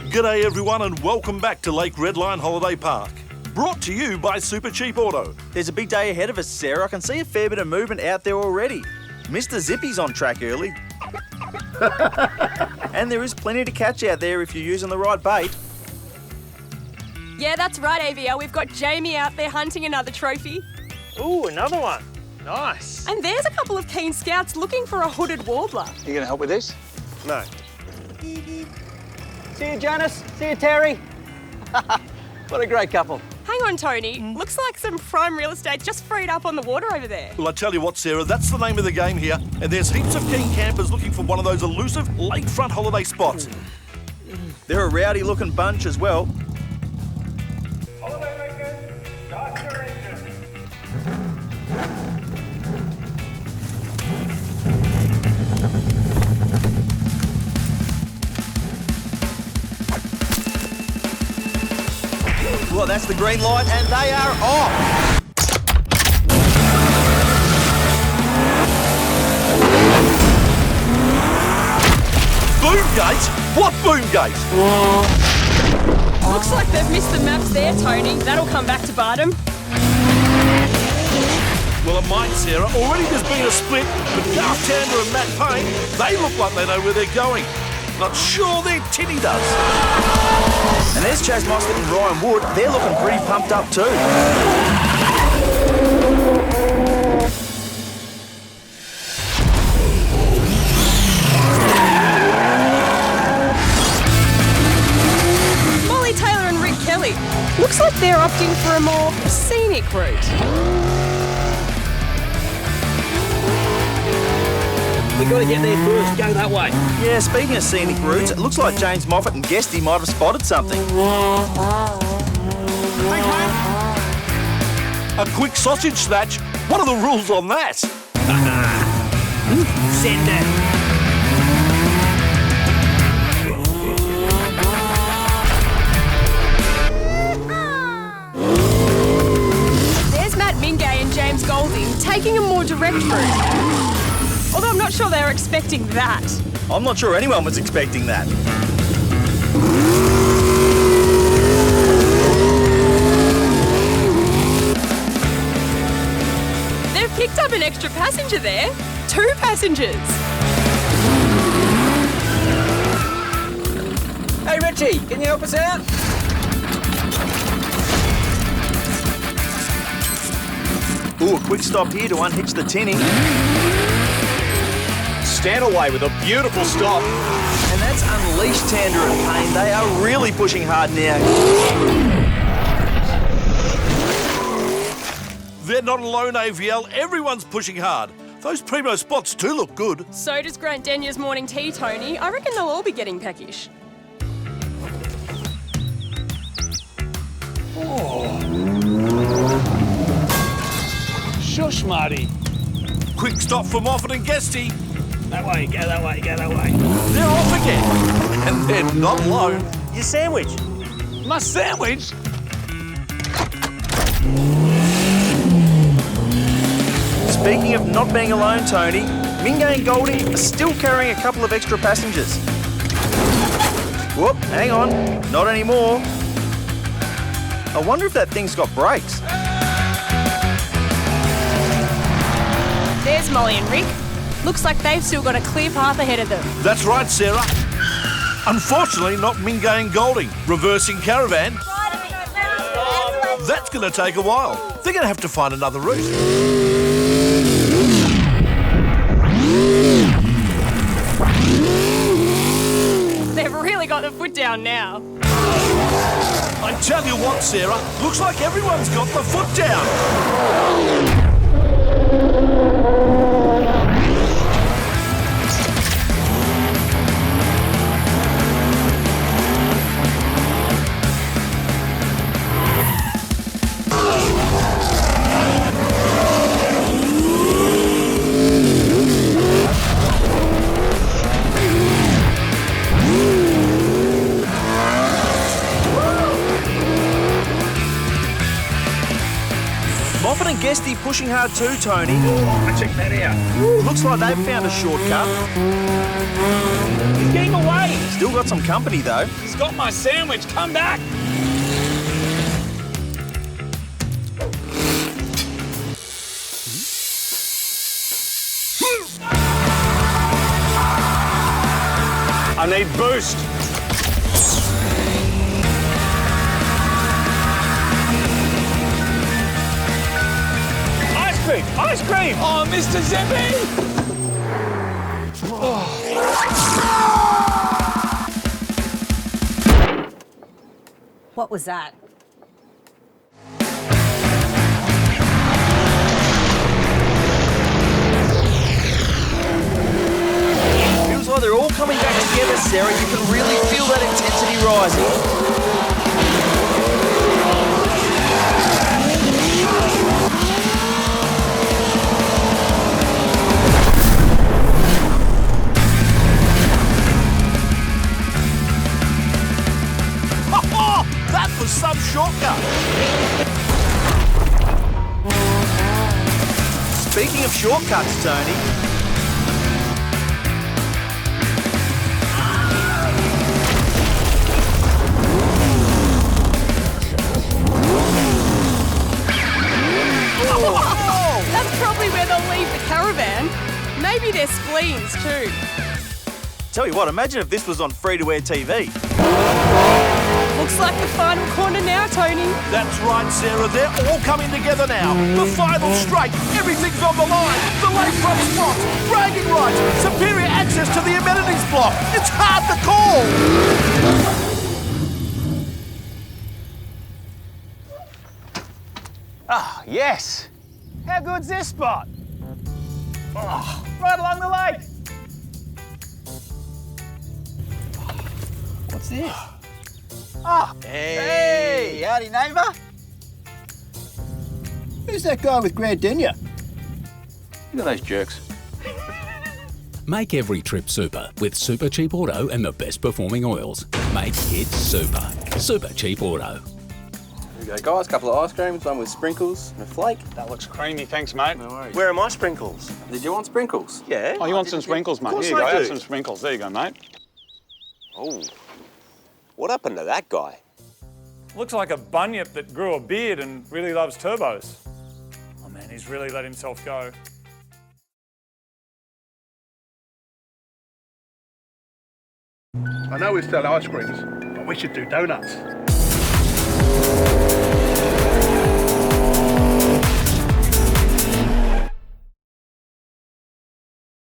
G'day everyone and welcome back to Lake Redline Holiday Park. Brought to you by Supercheap Auto. There's a big day ahead of us, Sarah. I can see a fair bit of movement out there already. Mr. Zippy's on track early. And there is plenty to catch out there if you're using the right bait. Yeah, that's right, AVL. We've got Jamie out there hunting another trophy. Ooh, another one. Nice. And there's a couple of keen scouts looking for a hooded warbler. You going to help with this? No. See you, Janice. See you, Terry. What a great couple. Hang on, Tony. Looks like some prime real estate just freed up on the water over there. Well, I tell you what, Sarah, that's the name of the game here. And there's heaps of keen campers looking for one of those elusive lakefront holiday spots. They're a rowdy looking bunch as well. Well, that's the green light, and they are off. Boomgate? What boomgate? Looks like they've missed the maps there, Tony. That'll come back to bite them. Well, it might, Sarah. Already there's been a split, but Garth Tander and Matt Payne, they look like they know where they're going. Not sure their tinny does. And there's Chaz Mostert and Ryan Wood. They're looking pretty pumped up too. Molly Taylor and Rick Kelly. Looks like they're opting for a more scenic route. We've got to get there first. Go that way. Yeah, speaking of scenic routes, it looks like James Moffat and Guesty might have spotted something. A quick sausage snatch? What are the rules on that? Send it. There's Matt Mingay and James Golding taking a more direct route. Although I'm not sure they were expecting that. I'm not sure anyone was expecting that. They've picked up an extra passenger there. 2 passengers. Hey, Richie, can you help us out? Ooh, a quick stop here to unhitch the tinny. Stanaway with a beautiful stop. And that's unleashed Tander and Payne. They are really pushing hard now. They're not alone, AVL. Everyone's pushing hard. Those primo spots do look good. So does Grant Denya's morning tea, Tony. I reckon they'll all be getting peckish. Shush, Marty. Quick stop for Moffat and Guesty. That way, go that way, go that way. They're off again. And they're not alone. Your sandwich. My sandwich? Speaking of not being alone, Tony, Mingay and Goldie are still carrying a couple of extra passengers. Whoop, hang on, not anymore. I wonder if that thing's got brakes. There's Molly and Rick. Looks like they've still got a clear path ahead of them. That's right, Sarah. Unfortunately, not Mingay and Golding. Reversing caravan. That's going to take a while. They're going to have to find another route. They've really got the foot down now. I tell you what, Sarah, looks like everyone's got the foot down. Moffat and Guesty pushing hard too, Tony. Check that out. Looks like they've found a shortcut. He's getting away. Still got some company though. He's got my sandwich. Come back. I need boost. Ice cream! Ice cream! Oh, Mr. Zippy! What was that? Feels like they're all coming back together, Sarah. You can really feel that intensity rising. That was some shortcut. Speaking of shortcuts, Tony. That's probably where they'll leave the caravan. Maybe their spleens too. Tell you what, imagine if this was on free-to-air TV. Looks like the final corner now, Tony. That's right, Sarah. They're all coming together now. The final straight. Everything's on the line. The lakefront spots, bragging rights, superior access to the amenities block. It's hard to call. Ah, yes. How good's this spot? Oh, right along the lake. What's this? Ah, Hey, howdy, neighbour. Who's that guy with Greaney? look at those jerks. Make every trip super with Supercheap Auto and the best performing oils. Make it super. Supercheap Auto. There you go, guys. A couple of ice creams, one with sprinkles and a flake. That looks creamy, thanks, mate. No worries. Where are my sprinkles? Did you want sprinkles? Yeah. Oh, you want some sprinkles, mate? Of course Here you go, I do. have some sprinkles. There you go, mate. Oh. What happened to that guy? Looks like a bunyip that grew a beard and really loves turbos. Oh man, he's really let himself go. I know we sell ice creams, but we should do donuts.